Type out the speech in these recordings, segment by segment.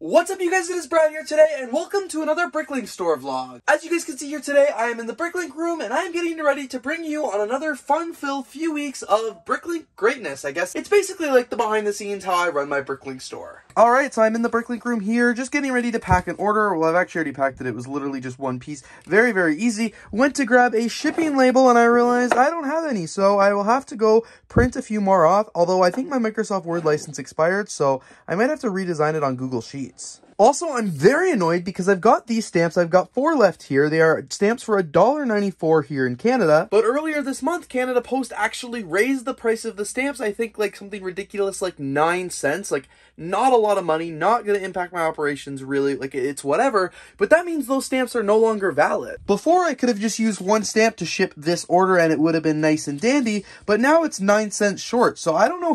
What's up, you guys? It is Brad here today, and welcome to another BrickLink store vlog. As you guys can see here today, I am in the BrickLink room, and I am getting ready to bring you on another fun-filled few weeks of BrickLink greatness, I guess. It's basically like the behind-the-scenes how I run my BrickLink store. Alright, so I'm in the BrickLink room here, just getting ready to pack an order. Well, I've actually already packed it. It was literally just one piece. Very, very easy. Went to grab a shipping label, and I realized I don't have any, so I will have to go print a few more off, although I think my Microsoft Word license expired, so I might have to redesign it on Google Sheets. Also, I'm very annoyed because I've got these stamps. I've got 4 left here. They are stamps for $1.94 here in Canada. But earlier this month, Canada Post actually raised the price of the stamps. I think like something ridiculous like 9 cents. Like, not a lot of money. Not going to impact my operations really. Like, it's whatever. But that means those stamps are no longer valid. Before, I could have just used one stamp to ship this order and it would have been nice and dandy. But now it's 9 cents short. So I don't know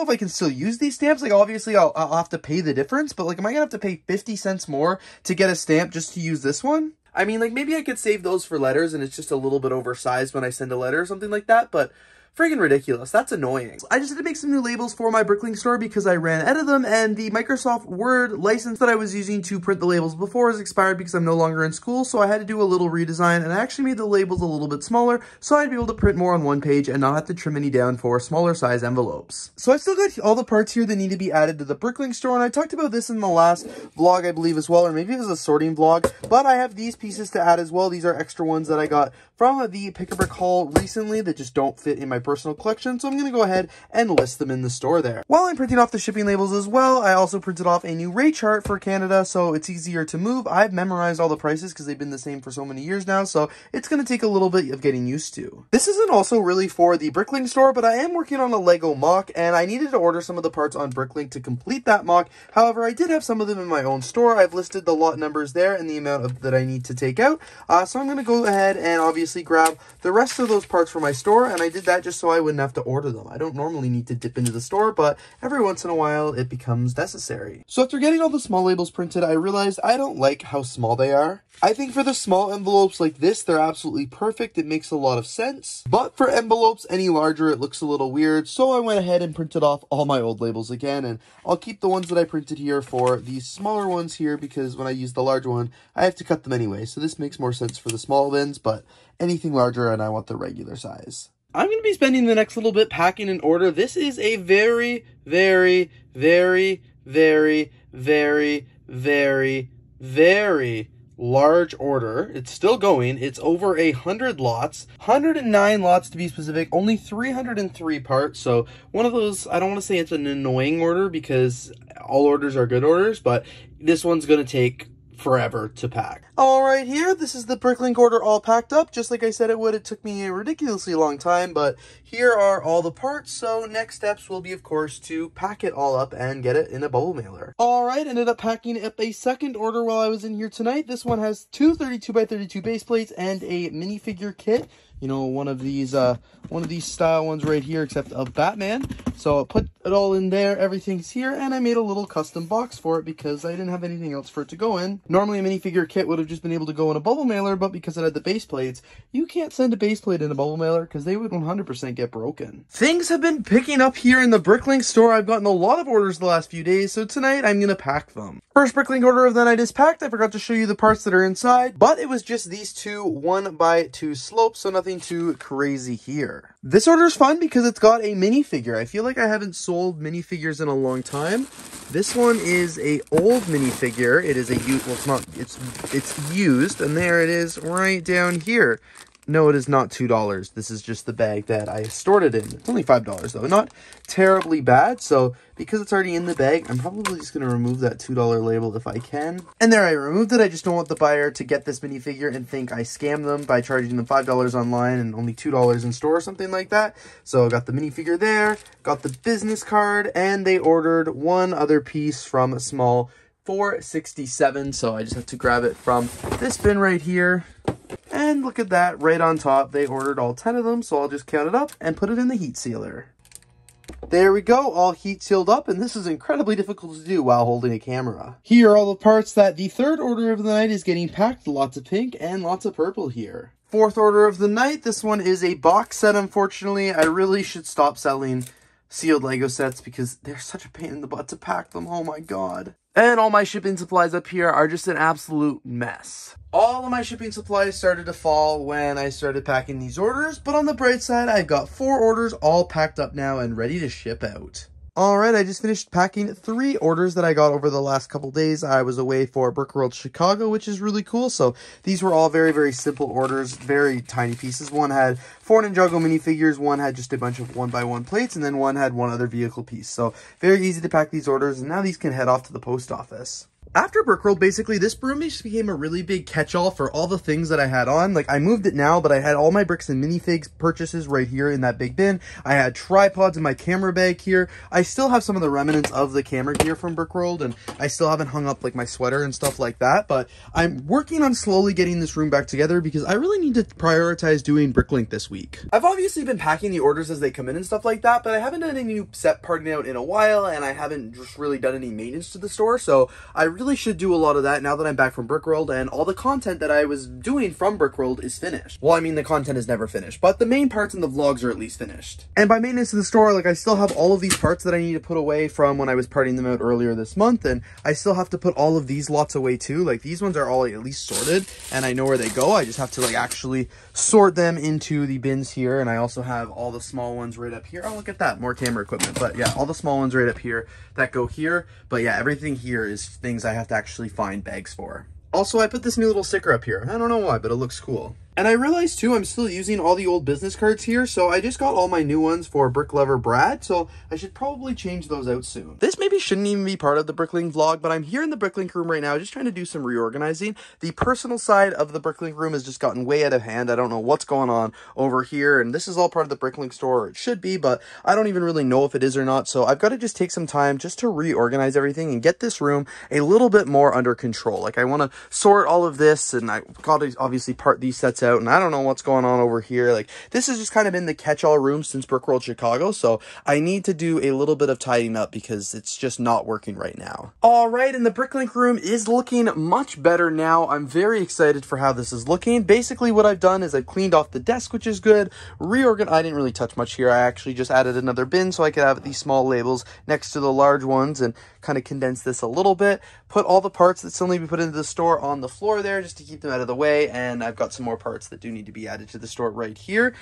if I can still use these stamps. Like, obviously, I'll have to pay the difference, but, like, am I gonna have to pay 50 cents more to get a stamp just to use this one? I mean, like, maybe I could save those for letters, and it's just a little bit oversized when I send a letter or something like that, but friggin' ridiculous. That's annoying. I just had to make some new labels for my BrickLink store because I ran out of them, and the Microsoft Word license that I was using to print the labels before has expired because I'm no longer in school, so I had to do a little redesign, and I actually made the labels a little bit smaller, so I'd be able to print more on one page and not have to trim any down for smaller size envelopes. So I still got all the parts here that need to be added to the BrickLink store, and I talked about this in the last vlog, I believe, as well, or maybe it was a sorting vlog, but I have these pieces to add as well. These are extra ones that I got from the Pick-a-Brick haul recently that just don't fit in my personal collection, so I'm going to go ahead and list them in the store there. While I'm printing off the shipping labels as well, I also printed off a new rate chart for Canada, so it's easier to move. I've memorized all the prices because they've been the same for so many years now, so it's going to take a little bit of getting used to. This isn't also really for the BrickLink store, but I am working on a Lego MOC, and I needed to order some of the parts on BrickLink to complete that MOC. However, I did have some of them in my own store. I've listed the lot numbers there and the amount that I need to take out, so I'm going to go ahead and obviously grab the rest of those parts for my store, and I did that just so I wouldn't have to order them. I don't normally need to dip into the store, but every once in a while it becomes necessary. So after getting all the small labels printed, I realized I don't like how small they are. I think for the small envelopes like this, they're absolutely perfect. It makes a lot of sense. But for envelopes any larger, it looks a little weird. So I went ahead and printed off all my old labels again, and I'll keep the ones that I printed here for these smaller ones here because when I use the large one, I have to cut them anyway. So this makes more sense for the small bins, but anything larger and I want the regular size. I'm going to be spending the next little bit packing an order. This is a very, very, very, very, very, very, very large order. It's still going. It's over 100 lots, 109 lots to be specific, only 303 parts. So one of those, I don't want to say it's an annoying order because all orders are good orders, but this one's going to take forever to pack. All right, here, this is the BrickLink order all packed up. Just like I said it would, it took me a ridiculously long time, but here are all the parts. So next steps will be, of course, to pack it all up and get it in a bubble mailer. All right, ended up packing up a second order while I was in here tonight. This one has 2 32x32 base plates and a minifigure kit. You know, one of these style ones right here, except of Batman. So I put it all in there, everything's here, and I made a little custom box for it because I didn't have anything else for it to go in. Normally a minifigure kit would have just been able to go in a bubble mailer, but because it had the base plates, you can't send a base plate in a bubble mailer because they would 100% get broken. Things have been picking up here in the BrickLink store. I've gotten a lot of orders the last few days, so tonight I'm going to pack them. First BrickLink order of the night is packed. I forgot to show you the parts that are inside, but it was just these two 1x2 slopes, so nothing too crazy here. This order is fun because it's got a minifigure. I feel like I haven't sold minifigures in a long time. This one is a old minifigure. It is a it's used, and there it is right down here. No, it is not $2. This is just the bag that I stored it in. It's only $5 though. Not terribly bad. So because it's already in the bag, I'm probably just going to remove that $2 label if I can. And there, I removed it. I just don't want the buyer to get this minifigure and think I scammed them by charging them $5 online and only $2 in store or something like that. So I got the minifigure there, got the business card, and they ordered one other piece from a small $4.67. So I just have to grab it from this bin right here. And look at that, right on top, they ordered all 10 of them, so I'll just count it up and put it in the heat sealer. There we go, all heat sealed up, and this is incredibly difficult to do while holding a camera. Here are all the parts that the third order of the night is getting packed. Lots of pink and lots of purple here. Fourth order of the night, this one is a box set, unfortunately. I really should stop selling sealed Lego sets because they're such a pain in the butt to pack them. Oh my god. And all my shipping supplies up here are just an absolute mess. All of my shipping supplies started to fall when I started packing these orders, but on the bright side, I've got 4 orders all packed up now and ready to ship out. Alright, I just finished packing 3 orders that I got over the last couple days. I was away for BrickWorld Chicago, which is really cool. So these were all very, very simple orders, very tiny pieces. One had 4 Ninjago minifigures, one had just a bunch of 1x1 plates, and then one had one other vehicle piece. So very easy to pack these orders, and now these can head off to the post office. After BrickWorld, basically, this broom just became a really big catch-all for all the things that I had on. Like, I moved it now, but I had all my bricks and minifigs purchases right here in that big bin. I had tripods in my camera bag here. I still have some of the remnants of the camera gear from BrickWorld, and I still haven't hung up, like, my sweater and stuff like that. But I'm working on slowly getting this room back together because I really need to prioritize doing BrickLink this week. I've obviously been packing the orders as they come in and stuff like that, but I haven't done any new set parting out in a while, and I haven't just really done any maintenance to the store, so I really should do a lot of that now that I'm back from BrickWorld, and all the content that I was doing from BrickWorld is finished. Well, I mean, the content is never finished, but the main parts in the vlogs are at least finished. And by maintenance to the store, like, I still have all of these parts that I need to put away from when I was parting them out earlier this month, and I still have to put all of these lots away too. Like, these ones are all at least sorted, and I know where they go. I just have to, like, actually sort them into the bins here, and I also have all the small ones right up here. Oh, look at that, more camera equipment. But yeah, all the small ones right up here that go here. But yeah, everything here is things I have to actually find bags for. Also, I put this new little sticker up here. I don't know why, but it looks cool. And I realized too, I'm still using all the old business cards here, so I just got all my new ones for BrickLover Brad, so I should probably change those out soon. This maybe shouldn't even be part of the BrickLink vlog, but I'm here in the BrickLink room right now just trying to do some reorganizing. The personal side of the BrickLink room has just gotten way out of hand. I don't know what's going on over here, and this is all part of the BrickLink store, or it should be, but I don't even really know if it is or not, so I've got to just take some time just to reorganize everything and get this room a little bit more under control. Like, I want to sort all of this, and I got to obviously part these sets out, and I don't know what's going on over here. Like, this has just kind of been the catch-all room since BrickWorld Chicago, so I need to do a little bit of tidying up because it's just not working right now. Alright, and the BrickLink room is looking much better now. I'm very excited for how this is looking. Basically, what I've done is I've cleaned off the desk, which is good. I didn't really touch much here. I actually just added another bin so I could have these small labels next to the large ones and kind of condense this a little bit. Put all the parts that still need to be put into the store on the floor there just to keep them out of the way, and I've got some more parts that do need to be added to the store right here.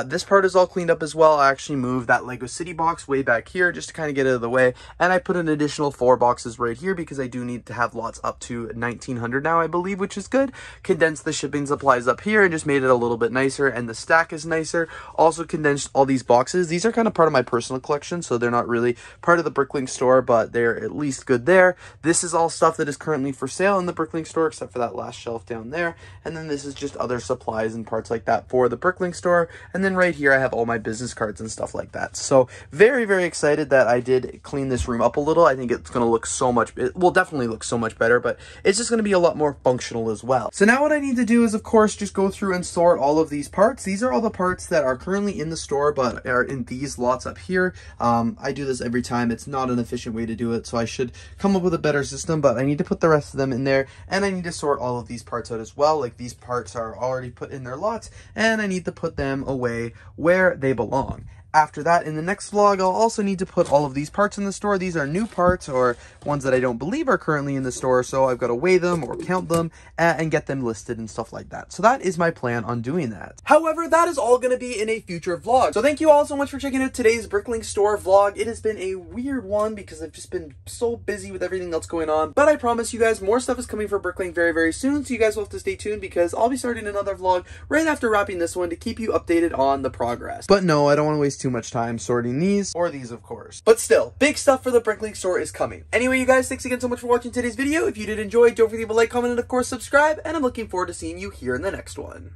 This part is all cleaned up as well. I actually moved that Lego City box way back here just to kind of get it out of the way, and I put an additional 4 boxes right here because I do need to have lots up to 1900 now, I believe, which is good. Condensed the shipping supplies up here and just made it a little bit nicer, and the stack is nicer. Also condensed all these boxes. These are kind of part of my personal collection, so they're not really part of the BrickLink store, but they're at least good there. This is all stuff that is currently for sale in the BrickLink store, except for that last shelf down there, and then this is just other supplies and parts like that for the BrickLink store, and then right here I have all my business cards and stuff like that. So very, very excited that I did clean this room up a little. I think it's going to look so much, it will definitely look so much better, but it's just going to be a lot more functional as well. So now what I need to do is, of course, just go through and sort all of these parts. These are all the parts that are currently in the store, but are in these lots up here. I do this every time. It's not an efficient way to do it, so I should come up with a better system, but I need to put the rest of them in there, and I need to sort all of these parts out as well. Like, these parts are already put in their lots, and I need to put them away where they belong. After that, in the next vlog, I'll also need to put all of these parts in the store. These are new parts, or ones that I don't believe are currently in the store, so I've got to weigh them or count them and get them listed and stuff like that. So that is my plan on doing that. However, that is all going to be in a future vlog. So thank you all so much for checking out today's BrickLink store vlog. It has been a weird one because I've just been so busy with everything else going on, but I promise you guys more stuff is coming for BrickLink very, very soon, so you guys will have to stay tuned because I'll be starting another vlog right after wrapping this one to keep you updated on the progress. But no, I don't want to waste too much time sorting these, or these of course. But still, big stuff for the BrickLink store is coming. Anyway, you guys, thanks again so much for watching today's video. If you did enjoy, don't forget to leave a like, comment, and of course subscribe, and I'm looking forward to seeing you here in the next one.